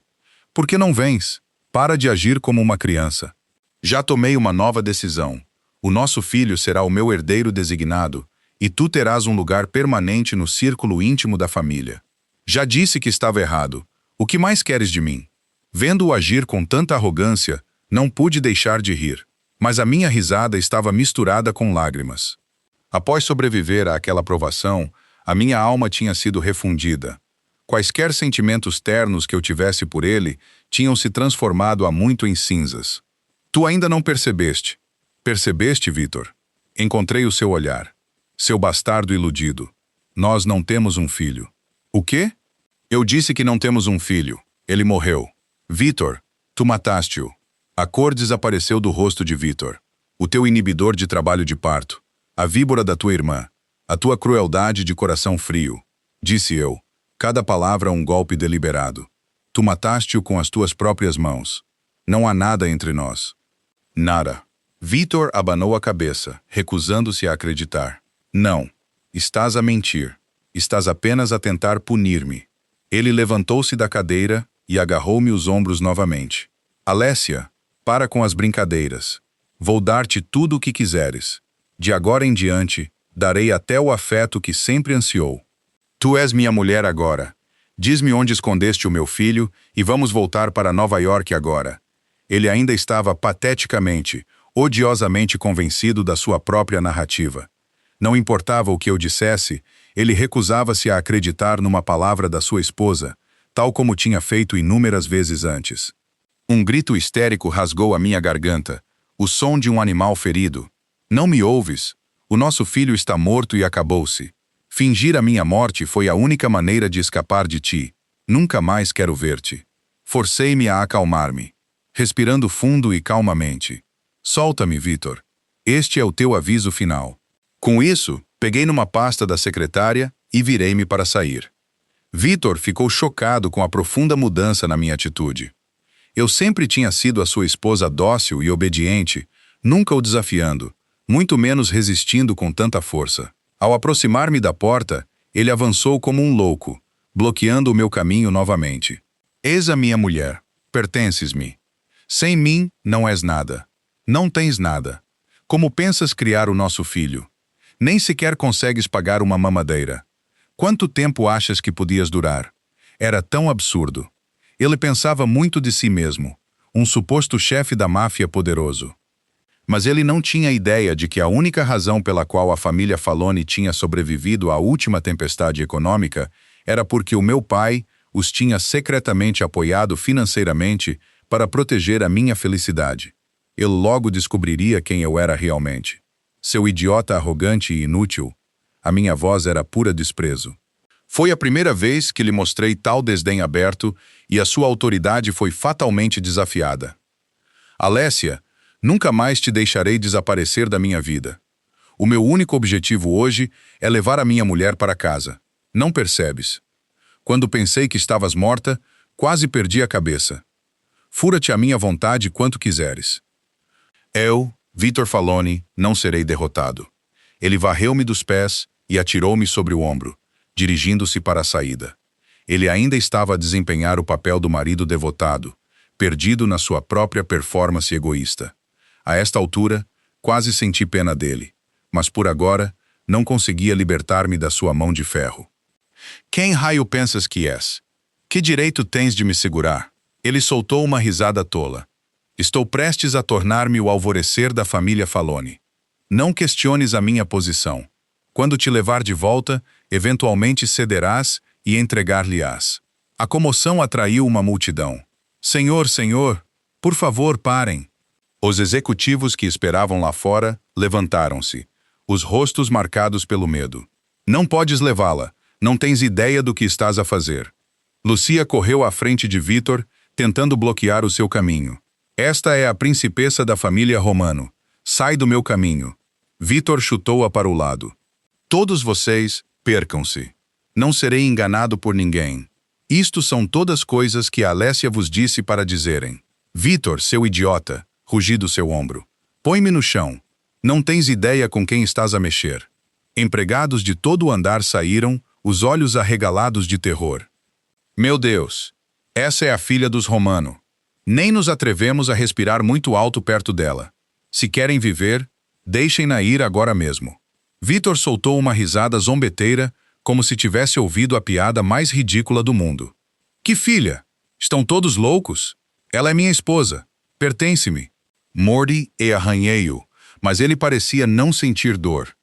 Por que não vens? Para de agir como uma criança. Já tomei uma nova decisão. O nosso filho será o meu herdeiro designado, e tu terás um lugar permanente no círculo íntimo da família. Já disse que estava errado. O que mais queres de mim? Vendo-o agir com tanta arrogância, não pude deixar de rir, mas a minha risada estava misturada com lágrimas. Após sobreviver àquela provação, a minha alma tinha sido refundida. Quaisquer sentimentos ternos que eu tivesse por ele tinham se transformado há muito em cinzas. Tu ainda não percebeste. Percebeste, Vítor? Encontrei o seu olhar. Seu bastardo iludido. Nós não temos um filho. O quê? Eu disse que não temos um filho. Ele morreu. Vítor, tu mataste-o. A cor desapareceu do rosto de Vítor. O teu inibidor de trabalho de parto. A víbora da tua irmã. A tua crueldade de coração frio. Disse eu. Cada palavra um golpe deliberado. Tu mataste-o com as tuas próprias mãos. Não há nada entre nós. Nada. Vítor abanou a cabeça, recusando-se a acreditar. Não. Estás a mentir. Estás apenas a tentar punir-me. Ele levantou-se da cadeira e agarrou-me os ombros novamente. Alessia, para com as brincadeiras. Vou dar-te tudo o que quiseres. De agora em diante, darei até o afeto que sempre ansiou. Tu és minha mulher agora. Diz-me onde escondeste o meu filho e vamos voltar para Nova York agora. Ele ainda estava pateticamente, odiosamente convencido da sua própria narrativa. Não importava o que eu dissesse, ele recusava-se a acreditar numa palavra da sua esposa, tal como tinha feito inúmeras vezes antes. Um grito histérico rasgou a minha garganta, o som de um animal ferido. Não me ouves? O nosso filho está morto e acabou-se. Fingir a minha morte foi a única maneira de escapar de ti. Nunca mais quero ver-te. Forcei-me a acalmar-me, respirando fundo e calmamente. Solta-me, Vitor. Este é o teu aviso final. Com isso, peguei numa pasta da secretária e virei-me para sair. Vitor ficou chocado com a profunda mudança na minha atitude. Eu sempre tinha sido a sua esposa dócil e obediente, nunca o desafiando, muito menos resistindo com tanta força. Ao aproximar-me da porta, ele avançou como um louco, bloqueando o meu caminho novamente. Eis a minha mulher. Pertences-me. Sem mim, não és nada. Não tens nada. Como pensas criar o nosso filho? Nem sequer consegues pagar uma mamadeira. Quanto tempo achas que podias durar? Era tão absurdo. Ele pensava muito de si mesmo, um suposto chefe da máfia poderoso. Mas ele não tinha ideia de que a única razão pela qual a família Faloni tinha sobrevivido à última tempestade econômica era porque o meu pai os tinha secretamente apoiado financeiramente para proteger a minha felicidade. Ele logo descobriria quem eu era realmente. Seu idiota arrogante e inútil. A minha voz era pura desprezo. Foi a primeira vez que lhe mostrei tal desdém aberto e a sua autoridade foi fatalmente desafiada. Alessia, nunca mais te deixarei desaparecer da minha vida. O meu único objetivo hoje é levar a minha mulher para casa. Não percebes? Quando pensei que estavas morta, quase perdi a cabeça. Fura-te a minha vontade quanto quiseres. Eu, Vitor Faloni, não serei derrotado. Ele varreu-me dos pés e atirou-me sobre o ombro, dirigindo-se para a saída. Ele ainda estava a desempenhar o papel do marido devotado, perdido na sua própria performance egoísta. A esta altura, quase senti pena dele, mas por agora não conseguia libertar-me da sua mão de ferro. Quem raio pensas que és? Que direito tens de me segurar? Ele soltou uma risada tola. Estou prestes a tornar-me o alvorecer da família Faloni. Não questiones a minha posição. Quando te levar de volta, eventualmente cederás e entregar-lhe-ás. A comoção atraiu uma multidão. Senhor, senhor, por favor, parem. Os executivos que esperavam lá fora levantaram-se, os rostos marcados pelo medo. Não podes levá-la, não tens ideia do que estás a fazer. Lucia correu à frente de Vitor, tentando bloquear o seu caminho. Esta é a principessa da família Romano. Sai do meu caminho. Vitor chutou-a para o lado. Todos vocês, percam-se. Não serei enganado por ninguém. Isto são todas coisas que a Alessia vos disse para dizerem. Vitor, seu idiota, rugi do seu ombro. Põe-me no chão. Não tens ideia com quem estás a mexer. Empregados de todo o andar saíram, os olhos arregalados de terror. Meu Deus, essa é a filha dos Romano. Nem nos atrevemos a respirar muito alto perto dela. Se querem viver, deixem-na ir agora mesmo. Vitor soltou uma risada zombeteira, como se tivesse ouvido a piada mais ridícula do mundo. Que filha? Estão todos loucos? Ela é minha esposa. Pertence-me. Mordi e arranhei-o, mas ele parecia não sentir dor.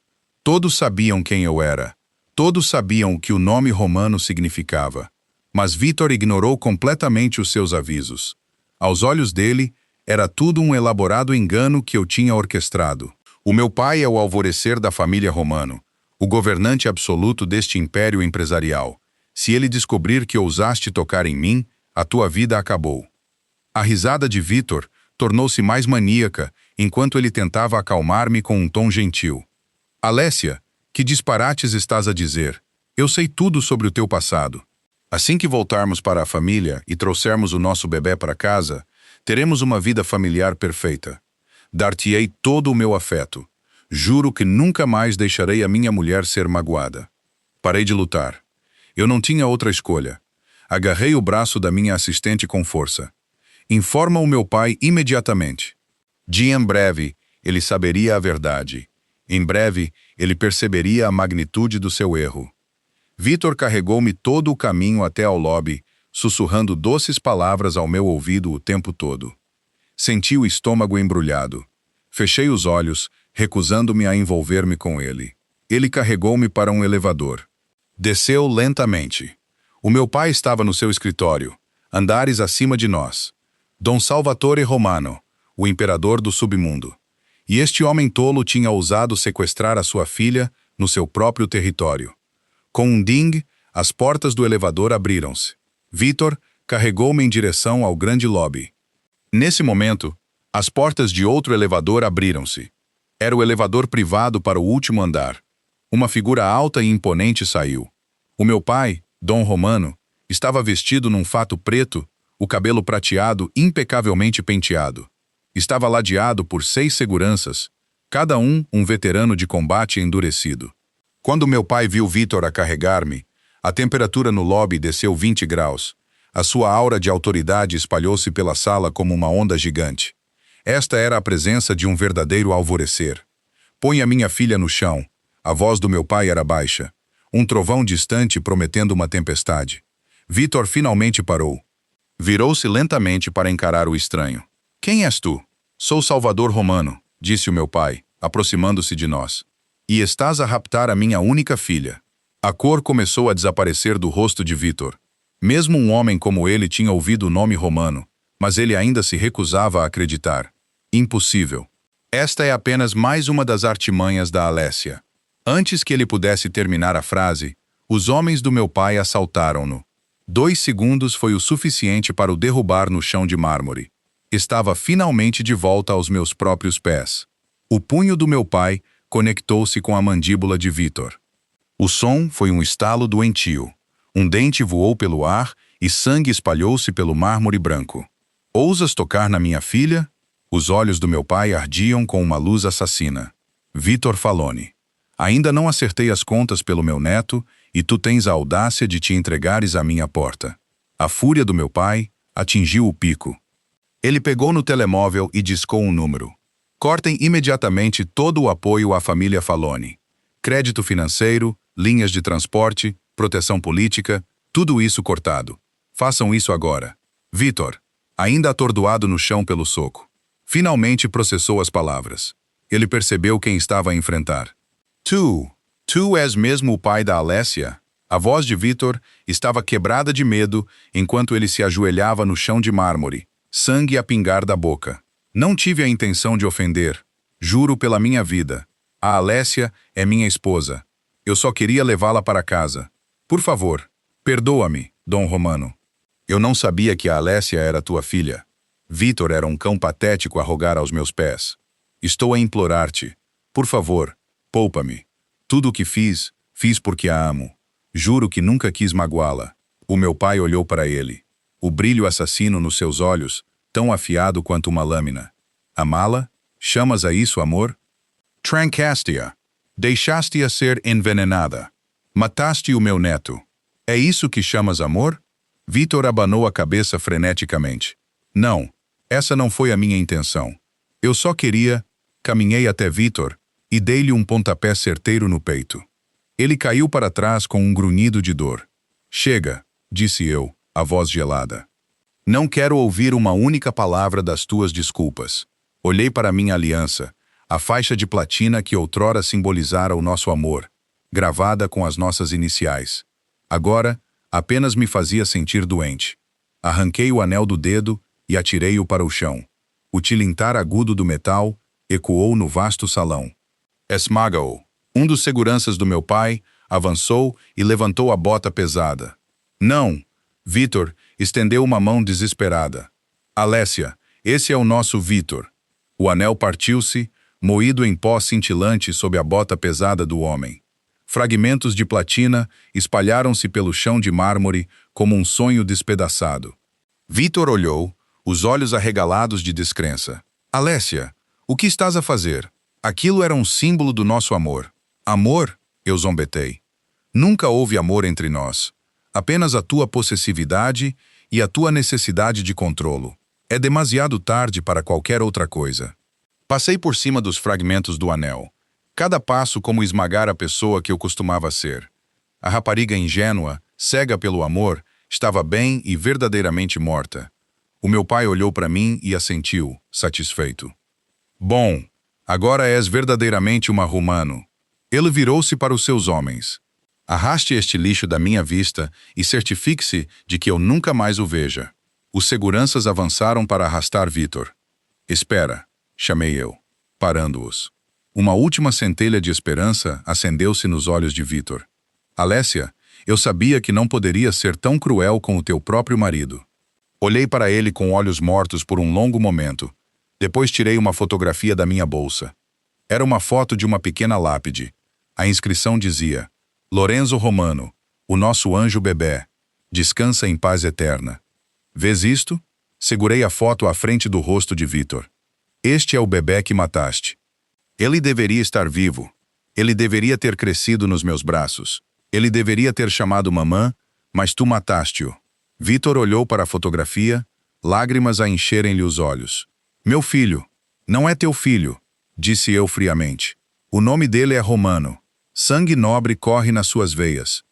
Todos sabiam quem eu era. Todos sabiam o que o nome Romano significava. Mas Vitor ignorou completamente os seus avisos. Aos olhos dele, era tudo um elaborado engano que eu tinha orquestrado. O meu pai é o alvorecer da família Romano, o governante absoluto deste império empresarial. Se ele descobrir que ousaste tocar em mim, a tua vida acabou. A risada de Vitor tornou-se mais maníaca, enquanto ele tentava acalmar-me com um tom gentil. Alessia, que disparates estás a dizer? Eu sei tudo sobre o teu passado. Assim que voltarmos para a família e trouxermos o nosso bebê para casa, teremos uma vida familiar perfeita. Dar-te-ei todo o meu afeto. Juro que nunca mais deixarei a minha mulher ser magoada. Parei de lutar. Eu não tinha outra escolha. Agarrei o braço da minha assistente com força. Informa o meu pai imediatamente. Em breve, ele saberia a verdade. Em breve, ele perceberia a magnitude do seu erro. Vitor carregou-me todo o caminho até ao lobby, sussurrando doces palavras ao meu ouvido o tempo todo. Senti o estômago embrulhado. Fechei os olhos, recusando-me a envolver-me com ele. Ele carregou-me para um elevador. Desceu lentamente. O meu pai estava no seu escritório, andares acima de nós. Dom Salvatore Romano, o imperador do submundo. E este homem tolo tinha ousado sequestrar a sua filha no seu próprio território. Com um ding, as portas do elevador abriram-se. Vitor carregou-me em direção ao grande lobby. Nesse momento, as portas de outro elevador abriram-se. Era o elevador privado para o último andar. Uma figura alta e imponente saiu. O meu pai, Dom Romano, estava vestido num fato preto, o cabelo prateado impecavelmente penteado. Estava ladeado por 6 seguranças, cada um veterano de combate endurecido. Quando meu pai viu Vitor a carregar-me, a temperatura no lobby desceu 20 graus. A sua aura de autoridade espalhou-se pela sala como uma onda gigante. Esta era a presença de um verdadeiro alvorecer. Põe a minha filha no chão. A voz do meu pai era baixa. Um trovão distante prometendo uma tempestade. Vitor finalmente parou. Virou-se lentamente para encarar o estranho. Quem és tu? Sou Salvador Romano, disse o meu pai, aproximando-se de nós. E estás a raptar a minha única filha. A cor começou a desaparecer do rosto de Vitor. Mesmo um homem como ele tinha ouvido o nome Romano, mas ele ainda se recusava a acreditar. Impossível. Esta é apenas mais uma das artimanhas da Alessia. Antes que ele pudesse terminar a frase, os homens do meu pai assaltaram-no. 2 segundos foi o suficiente para o derrubar no chão de mármore. Estava finalmente de volta aos meus próprios pés. O punho do meu pai conectou-se com a mandíbula de Vitor. O som foi um estalo doentio. Um dente voou pelo ar e sangue espalhou-se pelo mármore branco. Ousas tocar na minha filha? Os olhos do meu pai ardiam com uma luz assassina. Vitor Faloni. Ainda não acertei as contas pelo meu neto e tu tens a audácia de te entregares à minha porta. A fúria do meu pai atingiu o pico. Ele pegou no telemóvel e discou um número. Cortem imediatamente todo o apoio à família Faloni. Crédito financeiro, linhas de transporte, proteção política, tudo isso cortado. Façam isso agora. Vitor, ainda atordoado no chão pelo soco, finalmente processou as palavras. Ele percebeu quem estava a enfrentar. Tu és mesmo o pai da Alessia? A voz de Vitor estava quebrada de medo enquanto ele se ajoelhava no chão de mármore, sangue a pingar da boca. Não tive a intenção de ofender. Juro pela minha vida. A Alessia é minha esposa. Eu só queria levá-la para casa. Por favor, perdoa-me, Dom Romano. Eu não sabia que a Alessia era tua filha. Vitor era um cão patético a rogar aos meus pés. Estou a implorar-te. Por favor, poupa-me. Tudo o que fiz porque a amo. Juro que nunca quis magoá-la. O meu pai olhou para ele. O brilho assassino nos seus olhos, tão afiado quanto uma lâmina. Amá-la? Chamas a isso amor? Trancaste-a. Deixaste-a ser envenenada. Mataste o meu neto. É isso que chamas amor? Vitor abanou a cabeça freneticamente. Não, essa não foi a minha intenção. Eu só queria... Caminhei até Vitor e dei-lhe um pontapé certeiro no peito. Ele caiu para trás com um grunhido de dor. Chega, disse eu, a voz gelada. Não quero ouvir uma única palavra das tuas desculpas. Olhei para minha aliança, a faixa de platina que outrora simbolizara o nosso amor, gravada com as nossas iniciais. Agora, apenas me fazia sentir doente. Arranquei o anel do dedo e atirei-o para o chão. O tilintar agudo do metal ecoou no vasto salão. Esmaga-o. Um dos seguranças do meu pai avançou e levantou a bota pesada. Não! Vitor estendeu uma mão desesperada. Alessia, esse é o nosso Vitor. O anel partiu-se, moído em pó cintilante sob a bota pesada do homem. Fragmentos de platina espalharam-se pelo chão de mármore como um sonho despedaçado. Vitor olhou, os olhos arregalados de descrença. Alessia, o que estás a fazer? Aquilo era um símbolo do nosso amor. Amor? Eu zombetei. Nunca houve amor entre nós. apenas a tua possessividade e a tua necessidade de controlo. É demasiado tarde para qualquer outra coisa. Passei por cima dos fragmentos do anel. Cada passo como esmagar a pessoa que eu costumava ser. A rapariga ingênua, cega pelo amor, estava bem e verdadeiramente morta. O meu pai olhou para mim e assentiu, satisfeito. Bom, agora és verdadeiramente uma romano. Ele virou-se para os seus homens. Arraste este lixo da minha vista e certifique-se de que eu nunca mais o veja. Os seguranças avançaram para arrastar Vítor. Espera, chamei eu, parando-os. Uma última centelha de esperança acendeu-se nos olhos de Vítor. Alessia, eu sabia que não poderia ser tão cruel com o teu próprio marido. Olhei para ele com olhos mortos por um longo momento. Depois tirei uma fotografia da minha bolsa. Era uma foto de uma pequena lápide. A inscrição dizia: Lorenzo Romano, o nosso anjo bebê. Descansa em paz eterna. Vês isto? Segurei a foto à frente do rosto de Vítor. Este é o bebê que mataste. Ele deveria estar vivo. Ele deveria ter crescido nos meus braços. Ele deveria ter chamado mamã, mas tu mataste-o. Vítor olhou para a fotografia, lágrimas a encherem-lhe os olhos. Meu filho, não é teu filho, disse eu friamente. O nome dele é Romano. Sangue nobre corre nas suas veias.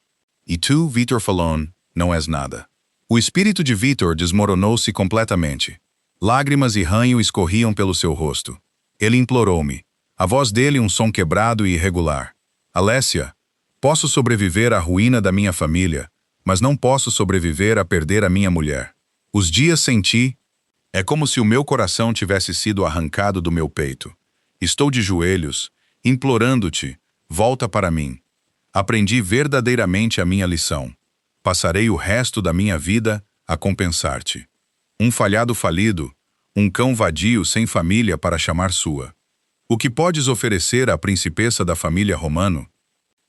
E tu, Vítor Falone, não és nada. O espírito de Vítor desmoronou-se completamente. Lágrimas e ranho escorriam pelo seu rosto. Ele implorou-me. A voz dele um som quebrado e irregular. Alessia, posso sobreviver à ruína da minha família, mas não posso sobreviver a perder a minha mulher. Os dias sem ti, é como se o meu coração tivesse sido arrancado do meu peito. Estou de joelhos, implorando-te, volta para mim. Aprendi verdadeiramente a minha lição. Passarei o resto da minha vida a compensar-te. Um falhado falido, um cão vadio sem família para chamar sua. O que podes oferecer à princesa da família Romano?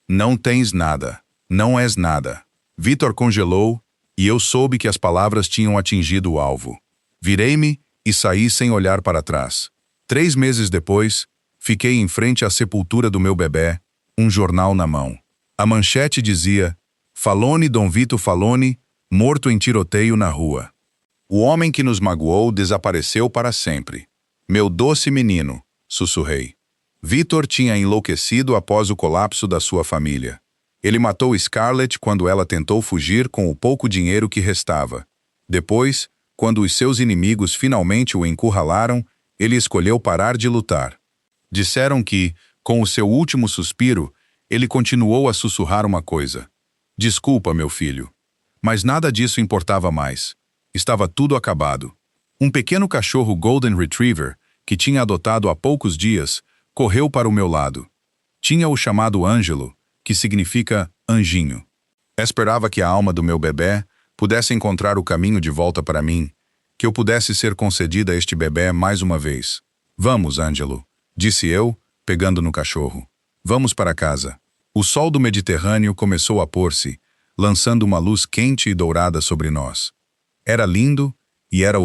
Não tens nada, não és nada. Vítor congelou, e eu soube que as palavras tinham atingido o alvo. Virei-me e saí sem olhar para trás. 3 meses depois, fiquei em frente à sepultura do meu bebê, um jornal na mão. A manchete dizia: Falone Dom Vito Falone, morto em tiroteio na rua. O homem que nos magoou desapareceu para sempre. Meu doce menino, sussurrei. Vítor tinha enlouquecido após o colapso da sua família. Ele matou Scarlett quando ela tentou fugir com o pouco dinheiro que restava. Depois, quando os seus inimigos finalmente o encurralaram, ele escolheu parar de lutar. Disseram que, com o seu último suspiro, ele continuou a sussurrar uma coisa. Desculpa, meu filho. Mas nada disso importava mais. Estava tudo acabado. Um pequeno cachorro Golden Retriever, que tinha adotado há poucos dias, correu para o meu lado. Tinha o chamado Ângelo, que significa anjinho. Esperava que a alma do meu bebê pudesse encontrar o caminho de volta para mim, que eu pudesse ser concedida a este bebê mais uma vez. Vamos, Ângelo, disse eu, pegando no cachorro. Vamos para casa. O sol do Mediterrâneo começou a pôr-se, lançando uma luz quente e dourada sobre nós. Era lindo e era